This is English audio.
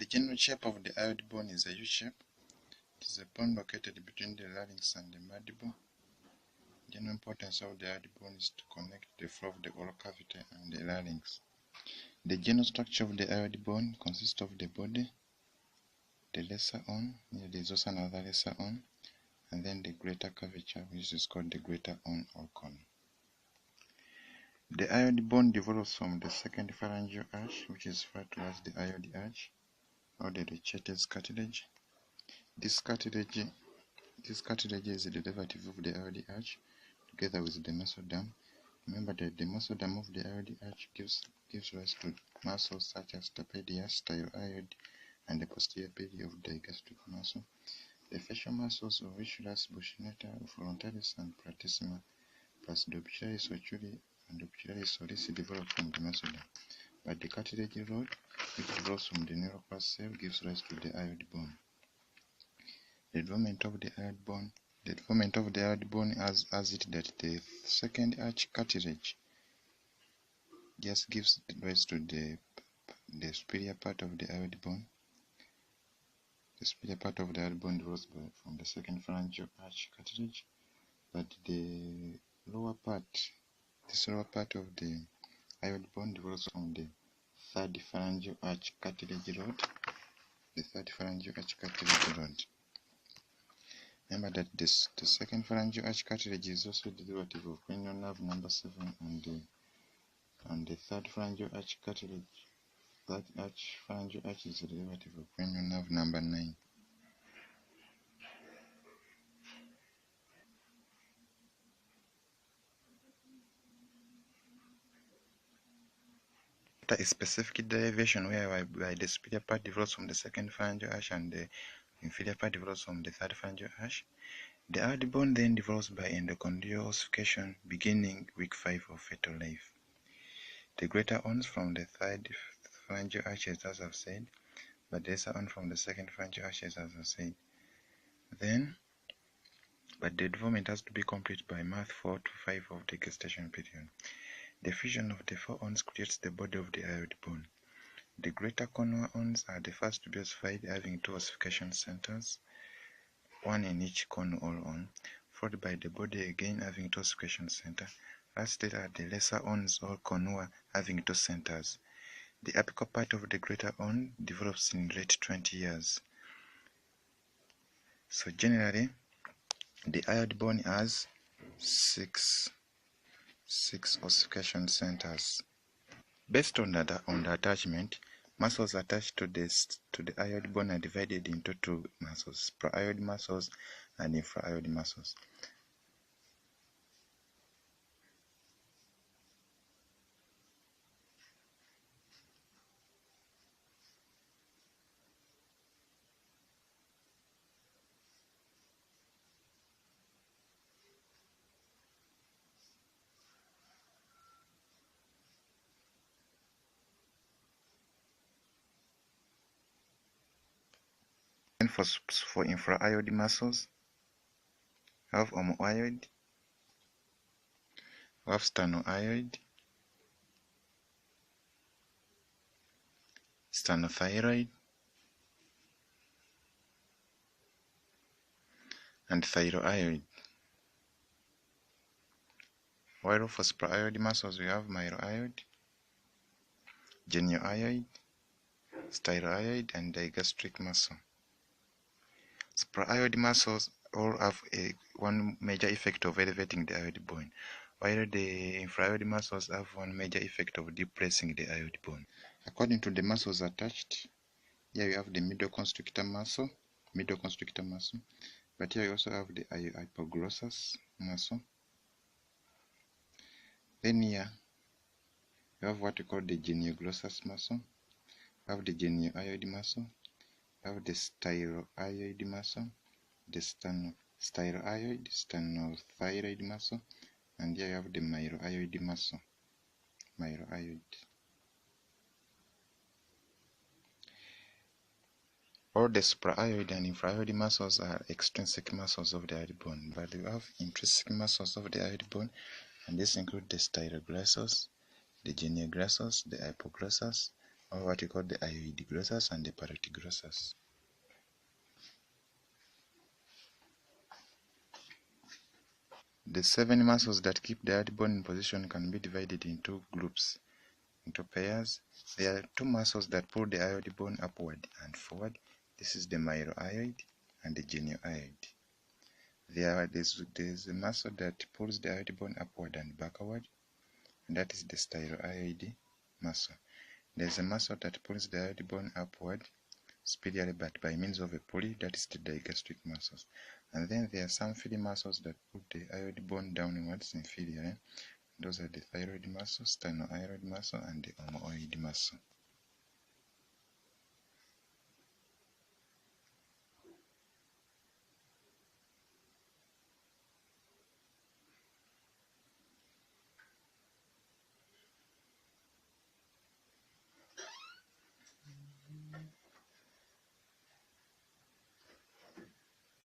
The general shape of the hyoid bone is a U shape. It is a bone located between the larynx and the mandible. The general importance of the hyoid bone is to connect the floor of the oral cavity and the larynx. The general structure of the hyoid bone consists of the body, the lesser horn, there is also another lesser horn, and then the greater curvature, which is called the greater horn or cone. The hyoid bone develops from the second phalangeal arch, which is referred to as the hyoid arch, or the Rechates cartilage. This cartilage is the derivative of the hyoid arch, together with the mesoderm. Remember that the mesoderm of the hyoid arch gives rise to muscles such as stapedius, stylohyoid, and the posterior pili of digastric muscle. The facial muscles of Richardus, buccinator, frontalis, and platysma, plus the orbicularis oculi and orbicularis solis develop from the mesoderm. But the cartilage rod, which develops from the neuropus cell, gives rise to the hyoid bone. The development of the hyoid bone has it that the second arch cartilage just gives rise to the superior part of the hyoid bone. The superior part of the hyoid bone develops from the second phalangeal arch cartilage, but the lower part of the hyoid bone develops from the third phalangeal arch cartilage rod. Remember that the second phalangeal arch cartilage is also the derivative of cranial nerve number 7, and the third phalangeal arch cartilage, phalangeal arch is the derivative of cranial nerve number 9. A specific derivation whereby the superior part develops from the second phalangeal arch and the inferior part develops from the third phalangeal arch. The hyoid bone then develops by endochondral ossification beginning week 5 of fetal life. The greater horns from the third phalangeal arches, as I've said, but the lesser horn from the second phalangeal arches, as I've said. But the development has to be complete by month 4 to 5 of the gestation period. The fusion of the four horns creates the body of the hyoid bone. The greater corner horns are the first to be ossified, having 2 ossification centers, one in each corner or horn, followed by the body again having 2 ossification centers. Lastly are the lesser horns or cornua having 2 centers. The apical part of the greater horn develops in late 20 years. So generally, the hyoid bone has 6 ossification centers. Based on the attachment, muscles attached to the hyoid bone are divided into 2 muscles: suprahyoid muscles and infrahyoid muscles. And for infrahyoid muscles, we have omohyoid, we have sternohyoid, sternothyroid, and thyrohyoid. While for suprahyoid muscles we have mylohyoid, geniohyoid, stylohyoid, and digastric muscle. Suprahyoid muscles all have one major effect of elevating the hyoid bone, while the infrahyoid muscles have one major effect of depressing the hyoid bone. According to the muscles attached, here you have the middle constrictor muscle, but here you also have the hypoglossus muscle. Then here you have what we call the genioglossus muscle, you have the geniohyoid muscle, you have the stylohyoid muscle, the stylohyoid, sternothyroid muscle, and here you have the mylohyoid muscle, All the suprahyoid and infrahyoid muscles are extrinsic muscles of the hyoid bone, but you have intrinsic muscles of the hyoid bone, and these include the styloglossus, the genioglossus, the hypoglossus, or what we call the hyoid glossus and the parietal glossus. The 7 muscles that keep the hyoid bone in position can be divided into groups, into pairs. There are 2 muscles that pull the hyoid bone upward and forward. This is the mylohyoid and the geniohyoid. There's a muscle that pulls the hyoid bone upward and backward, and that is the stylohyoid muscle. There's a muscle that pulls the hyoid bone upward speedially but by means of a pulley, that is the digastric muscles. And then there are some feeding muscles that pull the hyoid bone downwards inferiorly. Those are the thyroid muscle, sternothyroid muscle, and the omohyoid muscle.